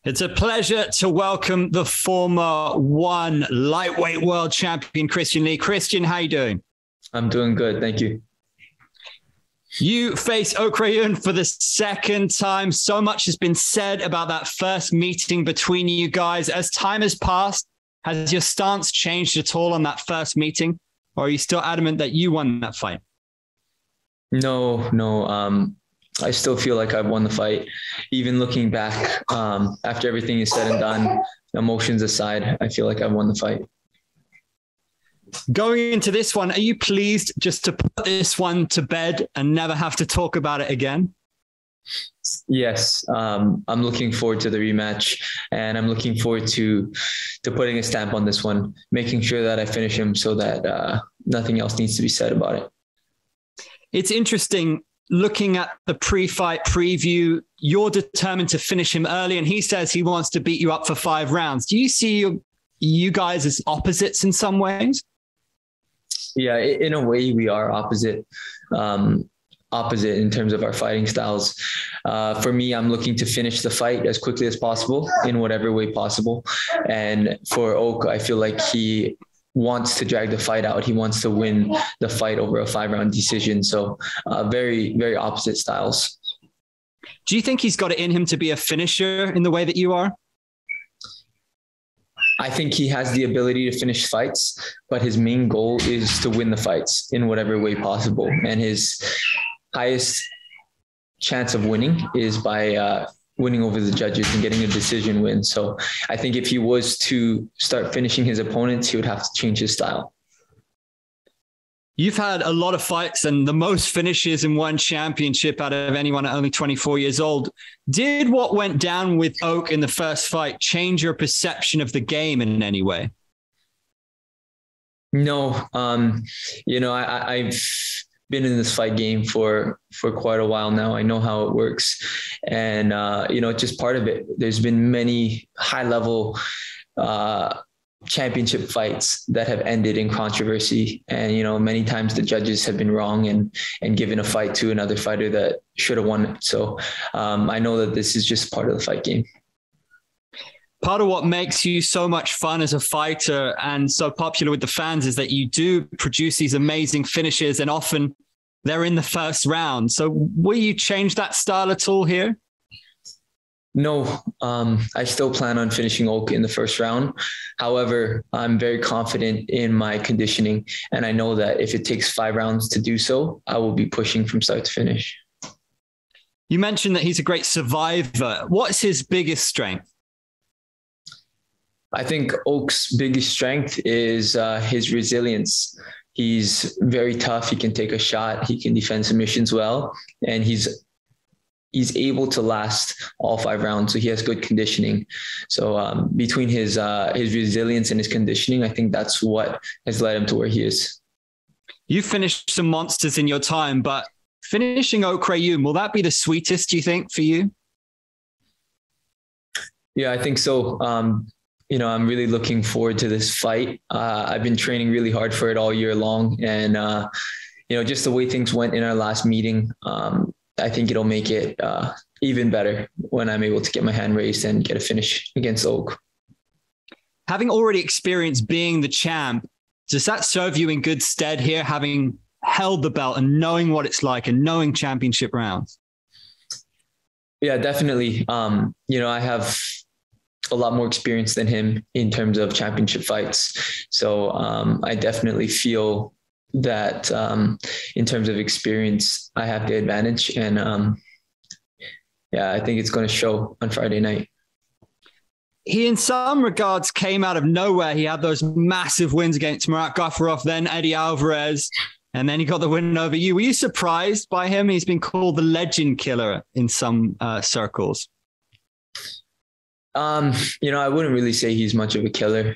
It's a pleasure to welcome the former one lightweight world champion, Christian Lee. Christian, how you doing? I'm doing good. Thank you. You face Ok Rae-yoon for the second time. So much has been said about that first meeting between you guys. As time has passed, has your stance changed at all on that first meeting? Or are you still adamant that you won that fight? No. I still feel like I've won the fight. Even looking back, after everything is said and done, emotions aside, I feel like I've won the fight. Going into this one, are you pleased just to put this one to bed and never have to talk about it again? Yes. I'm looking forward to the rematch, and I'm looking forward to putting a stamp on this one, making sure that I finish him so that nothing else needs to be said about it. It's interesting. Looking at the pre-fight preview, you're determined to finish him early, and he says he wants to beat you up for 5 rounds. Do you see you guys as opposites in some ways? Yeah, in a way we are opposite in terms of our fighting styles. For me, I'm looking to finish the fight as quickly as possible in whatever way possible. And for Ok, I feel like he wants to drag the fight out. He wants to win the fight over a 5-round decision. So very, very opposite styles. Do you think he's got it in him to be a finisher in the way that you are? I think he has the ability to finish fights, but his main goal is to win the fights in whatever way possible. And his highest chance of winning is by winning over the judges and getting a decision win. So I think if he was to start finishing his opponents, he would have to change his style. You've had a lot of fights and the most finishes in one championship out of anyone at only 24 years old. Did what went down with Ok in the first fight change your perception of the game in any way? No. I've been in this fight game for quite a while now. I know how it works, and just part of it. There's been many high level championship fights that have ended in controversy, and many times the judges have been wrong and given a fight to another fighter that should have won it. So I know that this is just part of the fight game. Part of what makes you so much fun as a fighter and so popular with the fans is that you do produce these amazing finishes, and often they're in the first round. So will you change that style at all here? No, I still plan on finishing Ok in the first round. However, I'm very confident in my conditioning, and I know that if it takes 5 rounds to do so, I will be pushing from start to finish. You mentioned that he's a great survivor. What's his biggest strength? I think Ok's biggest strength is his resilience. He's very tough. He can take a shot. He can defend submissions well, and he's able to last all 5 rounds. So he has good conditioning. So between his resilience and his conditioning, I think that's what has led him to where he is. You finished some monsters in your time, but finishing Ok Rae-yoon, will that be the sweetest, do you think, for you? Yeah, I think so. I'm really looking forward to this fight. I've been training really hard for it all year long. And, just the way things went in our last meeting, I think it'll make it even better when I'm able to get my hand raised and get a finish against Ok. Having already experienced being the champ, does that serve you in good stead here, having held the belt and knowing what it's like and knowing championship rounds? Yeah, definitely. I have a lot more experience than him in terms of championship fights. So I definitely feel that in terms of experience, I have the advantage. And I think it's going to show on Friday night. He, in some regards, came out of nowhere. He had those massive wins against Murat Gafurov, then Eddie Alvarez, and then he got the win over you. Were you surprised by him? He's been called the legend killer in some circles. I wouldn't really say he's much of a killer.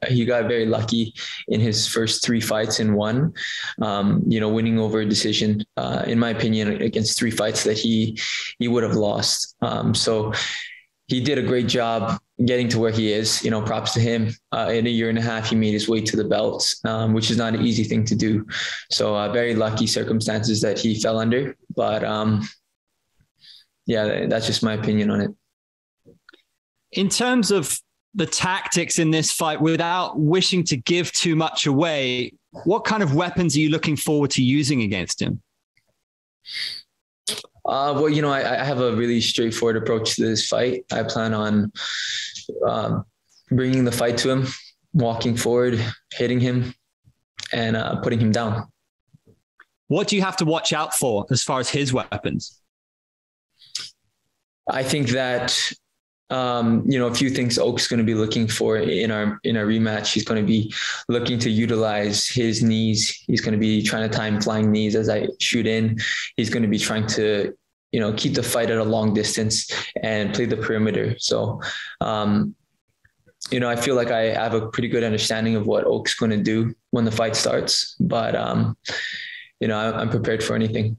He got very lucky in his first 3 fights and won, winning over a decision, in my opinion, against 3 fights that he would have lost. So he did a great job getting to where he is. Props to him. In a year and a half, he made his way to the belts, which is not an easy thing to do. So very lucky circumstances that he fell under. But that's just my opinion on it. In terms of the tactics in this fight, without wishing to give too much away, what kind of weapons are you looking forward to using against him? Well, I have a really straightforward approach to this fight. I plan on bringing the fight to him, walking forward, hitting him, and putting him down. What do you have to watch out for as far as his weapons? I think that a few things Oak's going to be looking for in our rematch. He's going to be looking to utilize his knees. He's going to be trying to time flying knees as I shoot in. He's going to be trying to, keep the fight at a long distance and play the perimeter. So, I feel like I have a pretty good understanding of what Oak's going to do when the fight starts, but, I'm prepared for anything.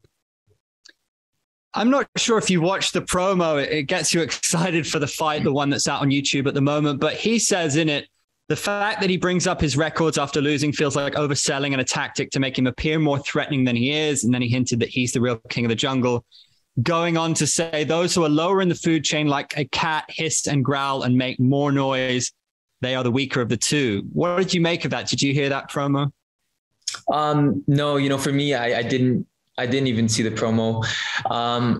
I'm not sure if you watched the promo, it gets you excited for the fight, the one that's out on YouTube at the moment, but he says in it, the fact that he brings up his records after losing feels like overselling and a tactic to make him appear more threatening than he is. And then he hinted that he's the real king of the jungle, going on to say those who are lower in the food chain, like a cat, hiss and growl and make more noise, they are the weaker of the two. What did you make of that? Did you hear that promo? No, for me, I didn't even see the promo.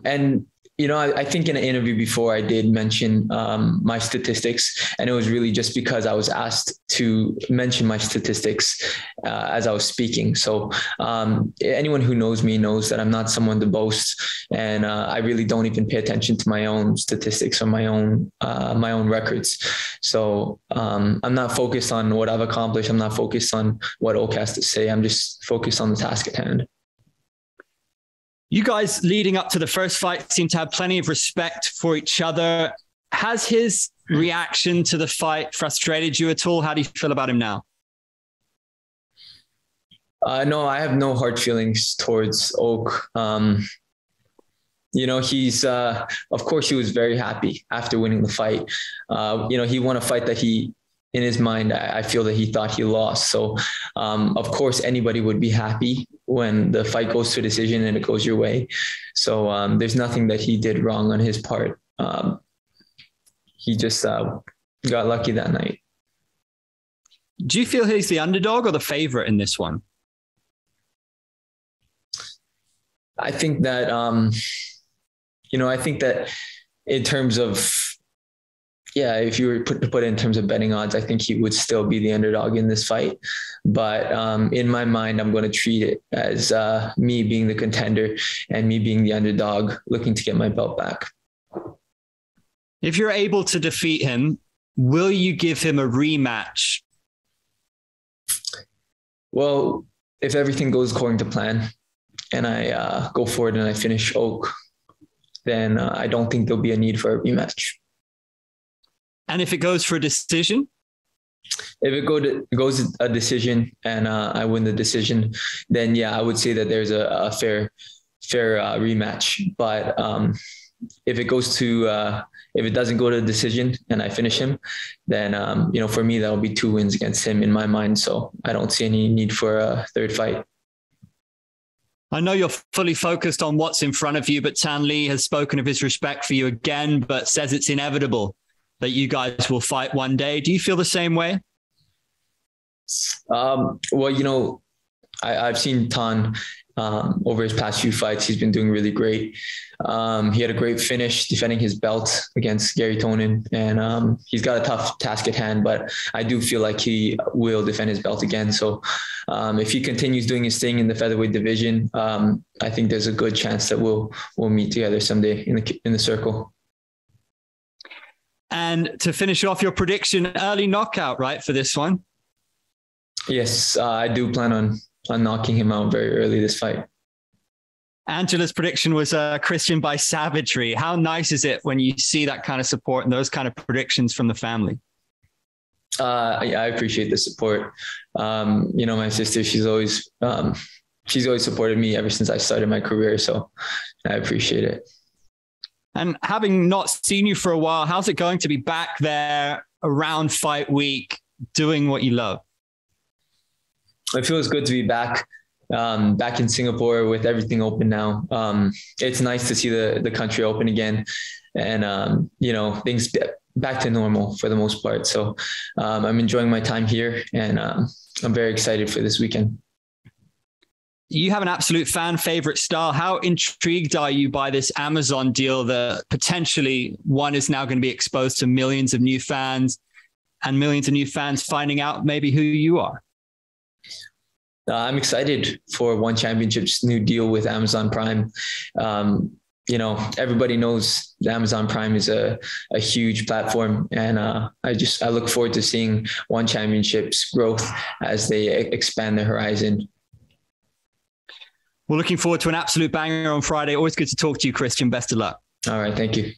And, I think in an interview before I did mention my statistics, and it was really just because I was asked to mention my statistics as I was speaking. So anyone who knows me knows that I'm not someone to boast, and I really don't even pay attention to my own statistics or my own records. So I'm not focused on what I've accomplished. I'm not focused on what Oak has to say. I'm just focused on the task at hand. You guys leading up to the first fight seem to have plenty of respect for each other. Has his reaction to the fight frustrated you at all? How do you feel about him now? No, I have no hard feelings towards Oak. He's, of course he was very happy after winning the fight. He won a fight that in his mind, I feel that he thought he lost. So, of course, anybody would be happy when the fight goes to a decision and it goes your way. So there's nothing that he did wrong on his part. He just got lucky that night. Do you feel he's the underdog or the favorite in this one? I think that, in terms of, if you were to put it in terms of betting odds, I think he would still be the underdog in this fight. But in my mind, I'm going to treat it as me being the contender and me being the underdog, looking to get my belt back. If you're able to defeat him, will you give him a rematch? Well, if everything goes according to plan and I go forward and I finish Oak, then I don't think there'll be a need for a rematch. And if it goes for a decision? If it goes a decision and I win the decision, then I would say that there's a fair rematch. But if it doesn't go to the decision and I finish him, then for me that'll be 2 wins against him in my mind. So I don't see any need for a third fight. I know you're fully focused on what's in front of you, but Tan Le has spoken of his respect for you again, but says it's inevitable that you guys will fight one day. Do you feel the same way? Well, I've seen Tan over his past few fights. He's been doing really great. He had a great finish defending his belt against Gary Tonin, and he's got a tough task at hand, but I do feel like he will defend his belt again. So if he continues doing his thing in the featherweight division, I think there's a good chance that we'll meet together someday in the circle. And to finish off your prediction, early knockout, right, for this one? Yes, I do plan on knocking him out very early this fight. Angela's prediction was Christian by savagery. How nice is it when you see that kind of support and those kind of predictions from the family? I appreciate the support. My sister, she's always supported me ever since I started my career. So I appreciate it. And having not seen you for a while, how's it going to be back there around fight week doing what you love? It feels good to be back in Singapore with everything open now. It's nice to see the country open again and, things back to normal for the most part. So I'm enjoying my time here, and I'm very excited for this weekend. You have an absolute fan favorite style. How intrigued are you by this Amazon deal that potentially one is now going to be exposed to millions of new fans and millions of new fans finding out maybe who you are? I'm excited for One Championship's new deal with Amazon Prime. Everybody knows Amazon Prime is a huge platform, and I look forward to seeing One Championship's growth as they expand their horizon. We're looking forward to an absolute banger on Friday. Always good to talk to you, Christian. Best of luck. All right. Thank you.